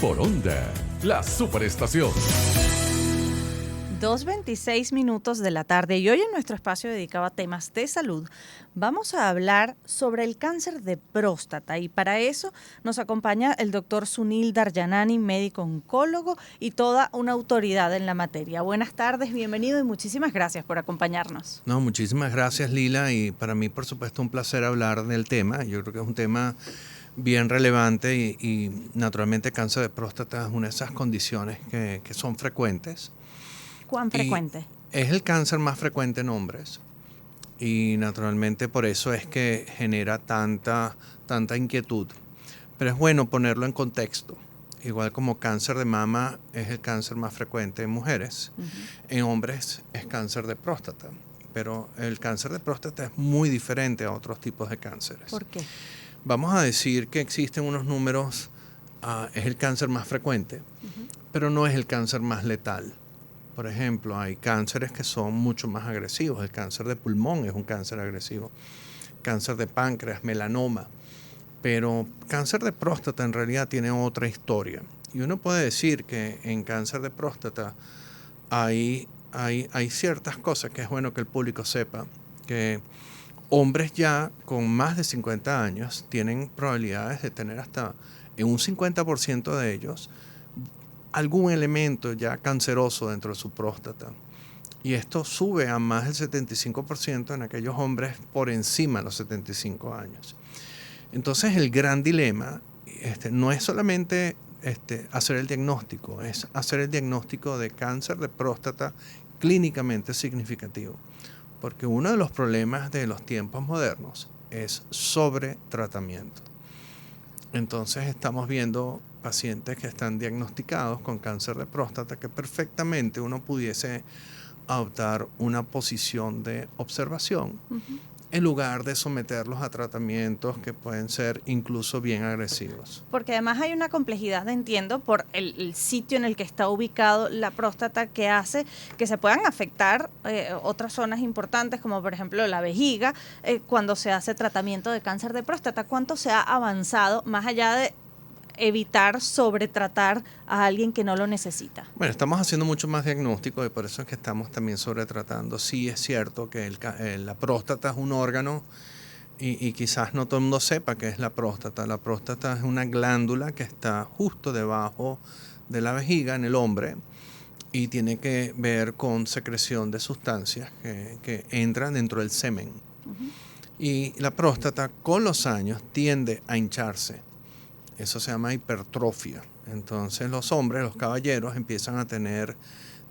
por Onda, la superestación. 2:26 de la tarde y hoy en nuestro espacio dedicado a temas de salud vamos a hablar sobre el cáncer de próstata y para eso nos acompaña el doctor Sunil Daryanani, médico oncólogo y toda una autoridad en la materia. Buenas tardes, bienvenido y muchísimas gracias por acompañarnos. No, muchísimas gracias Lila y para mí por supuesto un placer hablar del tema. Yo creo que es un tema bien relevante y naturalmente cáncer de próstata es una de esas condiciones que son frecuentes. ¿Cuán frecuente? Es el cáncer más frecuente en hombres y naturalmente por eso es que genera tanta inquietud. Pero es bueno ponerlo en contexto. Igual como cáncer de mama es el cáncer más frecuente en mujeres, en hombres es cáncer de próstata. Pero el cáncer de próstata es muy diferente a otros tipos de cánceres. ¿Por qué? Vamos a decir que existen unos números, es el cáncer más frecuente, pero no es el cáncer más letal. Por ejemplo, hay cánceres que son mucho más agresivos. El cáncer de pulmón es un cáncer agresivo. Cáncer de páncreas, melanoma. Pero cáncer de próstata en realidad tiene otra historia. Y uno puede decir que en cáncer de próstata hay ciertas cosas que es bueno que el público sepa. Que hombres ya con más de 50 años tienen probabilidades de tener hasta en un 50% de ellos algún elemento ya canceroso dentro de su próstata. Y esto sube a más del 75% en aquellos hombres por encima de los 75 años. Entonces el gran dilema no es solamente hacer el diagnóstico, es hacer el diagnóstico de cáncer de próstata clínicamente significativo. Porque uno de los problemas de los tiempos modernos es sobretratamiento. Entonces estamos viendo pacientes que están diagnosticados con cáncer de próstata que perfectamente uno pudiese adoptar una posición de observación en lugar de someterlos a tratamientos que pueden ser incluso bien agresivos. Porque además hay una complejidad, entiendo, por el sitio en el que está ubicado la próstata que hace que se puedan afectar otras zonas importantes, como por ejemplo la vejiga, cuando se hace tratamiento de cáncer de próstata. ¿Cuánto se ha avanzado más allá de evitar sobretratar a alguien que no lo necesita? Bueno, estamos haciendo mucho más diagnóstico y por eso es que estamos también sobretratando. Sí es cierto que la próstata es un órgano y quizás no todo el mundo sepa qué es la próstata. La próstata es una glándula que está justo debajo de la vejiga en el hombre y tiene que ver con secreción de sustancias que entran dentro del semen. Y la próstata con los años tiende a hincharse. Eso se llama hipertrofia. Entonces los hombres, los caballeros, empiezan a tener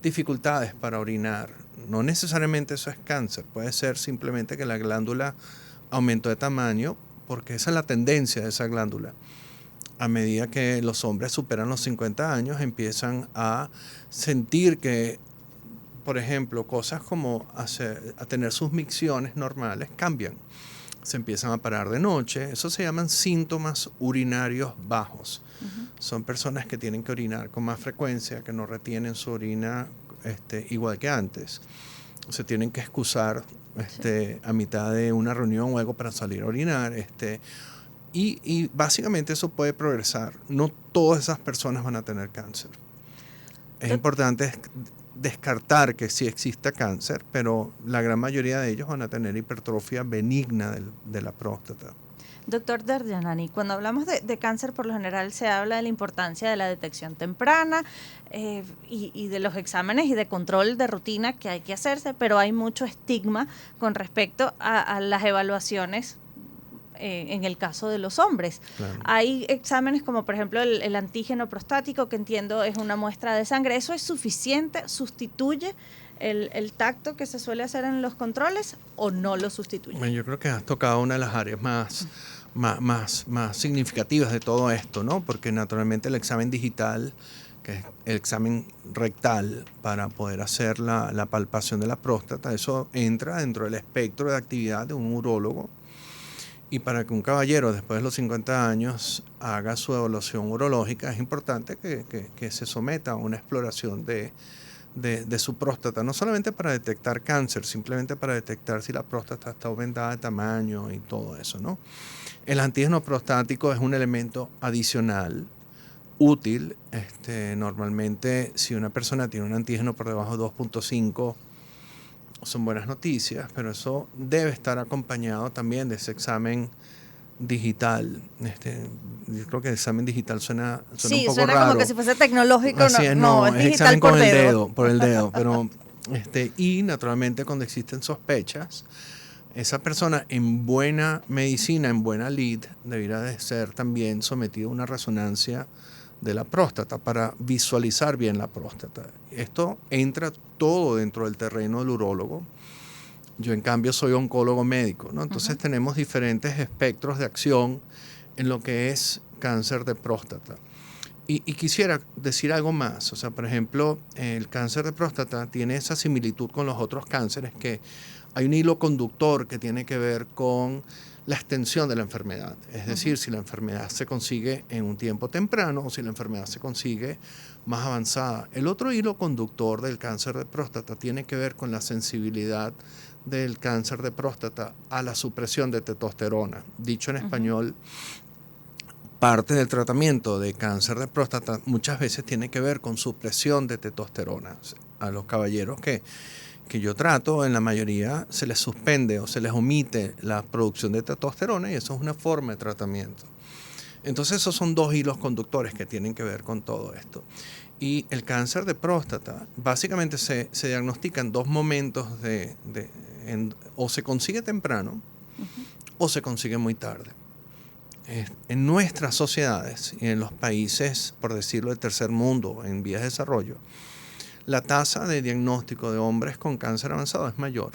dificultades para orinar. No necesariamente eso es cáncer, puede ser simplemente que la glándula aumentó de tamaño, porque esa es la tendencia de esa glándula. A medida que los hombres superan los 50 años, empiezan a sentir que, por ejemplo, cosas como a tener sus micciones normales cambian. Se empiezan a parar de noche. Eso se llaman síntomas urinarios bajos. Son personas que tienen que orinar con más frecuencia, que no retienen su orina igual que antes. Se tienen que excusar a mitad de una reunión o algo para salir a orinar. Y básicamente eso puede progresar. No todas esas personas van a tener cáncer. Es importante descartar que sí exista cáncer, pero la gran mayoría de ellos van a tener hipertrofia benigna de la próstata. Doctor Daryanani, cuando hablamos de cáncer, por lo general se habla de la importancia de la detección temprana y de los exámenes y de control de rutina que hay que hacerse, pero hay mucho estigma con respecto a las evaluaciones en el caso de los hombres. Claro. Hay exámenes como por ejemplo el antígeno prostático, que entiendo es una muestra de sangre. ¿Eso es suficiente? ¿Sustituye el tacto que se suele hacer en los controles o no lo sustituye? Bueno, yo creo que has tocado una de las áreas más significativas de todo esto, ¿no? Porque naturalmente el examen digital, que es el examen rectal para poder hacer la palpación de la próstata, eso entra dentro del espectro de actividad de un urólogo. Y para que un caballero después de los 50 años haga su evaluación urológica, es importante que se someta a una exploración de su próstata, no solamente para detectar cáncer, simplemente para detectar si la próstata está aumentada de tamaño y todo eso, ¿no? El antígeno prostático es un elemento adicional útil. Normalmente, si una persona tiene un antígeno por debajo de 2.5, son buenas noticias, pero eso debe estar acompañado también de ese examen digital. Yo creo que el examen digital suena un Sí, poco suena raro. como que si fuese tecnológico. Así es, No, es es digital examen por con el dedo. dedo, por el dedo. Pero, y naturalmente cuando existen sospechas, esa persona en buena medicina, en buena lid, debería de ser también sometido a una resonancia de la próstata para visualizar bien la próstata. Esto entra todo dentro del terreno del urólogo. Yo en cambio soy oncólogo médico, ¿no? Entonces tenemos diferentes espectros de acción en lo que es cáncer de próstata. Y quisiera decir algo más. O sea, por ejemplo, el cáncer de próstata tiene esa similitud con los otros cánceres, que hay un hilo conductor que tiene que ver con la extensión de la enfermedad. Es decir, si la enfermedad se consigue en un tiempo temprano o si la enfermedad se consigue más avanzada. El otro hilo conductor del cáncer de próstata tiene que ver con la sensibilidad del cáncer de próstata a la supresión de testosterona. Dicho en español, parte del tratamiento de cáncer de próstata muchas veces tiene que ver con supresión de testosterona. A los caballeros que yo trato, en la mayoría se les suspende o se les omite la producción de testosterona, y eso es una forma de tratamiento. Entonces esos son dos hilos conductores que tienen que ver con todo esto. Y el cáncer de próstata básicamente se diagnostica en dos momentos o se consigue temprano o se consigue muy tarde. En nuestras sociedades y en los países, por decirlo, del tercer mundo, en vías de desarrollo, la tasa de diagnóstico de hombres con cáncer avanzado es mayor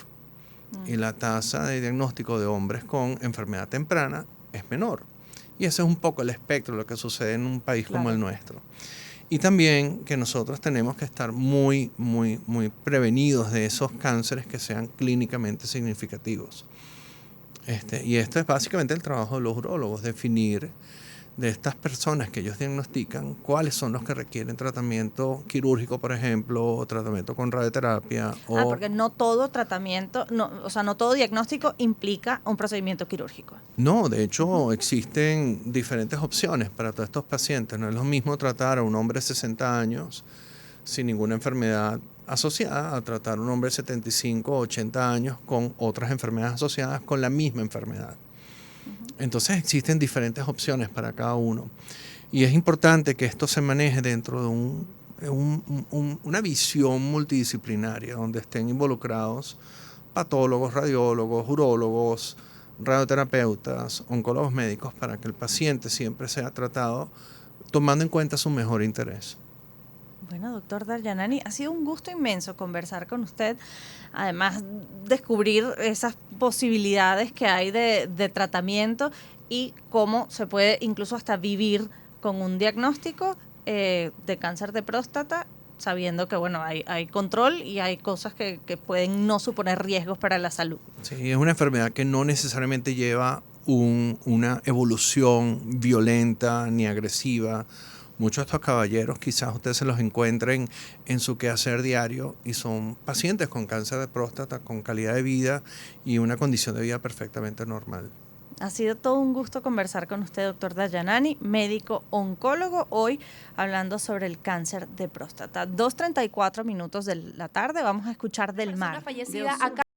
y la tasa de diagnóstico de hombres con enfermedad temprana es menor. Y ese es un poco el espectro de lo que sucede en un país como el nuestro. Y también que nosotros tenemos que estar muy, muy, muy prevenidos de esos cánceres que sean clínicamente significativos. Y esto es básicamente el trabajo de los urólogos, definir de estas personas que ellos diagnostican cuáles son los que requieren tratamiento quirúrgico, por ejemplo, o tratamiento con radioterapia. Porque no todo tratamiento, o sea, no todo diagnóstico implica un procedimiento quirúrgico. No, de hecho existen diferentes opciones para todos estos pacientes. No es lo mismo tratar a un hombre de 60 años sin ninguna enfermedad asociada a tratar a un hombre de 75 o 80 años con otras enfermedades asociadas con la misma enfermedad. Entonces existen diferentes opciones para cada uno. Y es importante que esto se maneje dentro de una visión multidisciplinaria donde estén involucrados patólogos, radiólogos, urólogos, radioterapeutas, oncólogos médicos, para que el paciente siempre sea tratado tomando en cuenta su mejor interés. Bueno, doctor Daryanani, ha sido un gusto inmenso conversar con usted. Además, descubrir esas posibilidades que hay de tratamiento y cómo se puede incluso hasta vivir con un diagnóstico de cáncer de próstata, sabiendo que bueno, hay control y hay cosas que pueden no suponer riesgos para la salud. Sí, es una enfermedad que no necesariamente lleva una evolución violenta ni agresiva. Muchos de estos caballeros quizás ustedes se los encuentren en su quehacer diario y son pacientes con cáncer de próstata, con calidad de vida y una condición de vida perfectamente normal. Ha sido todo un gusto conversar con usted, doctor Daryanani, médico oncólogo, hoy hablando sobre el cáncer de próstata. 2:34 de la tarde, vamos a escuchar del mar. Fallecida acá.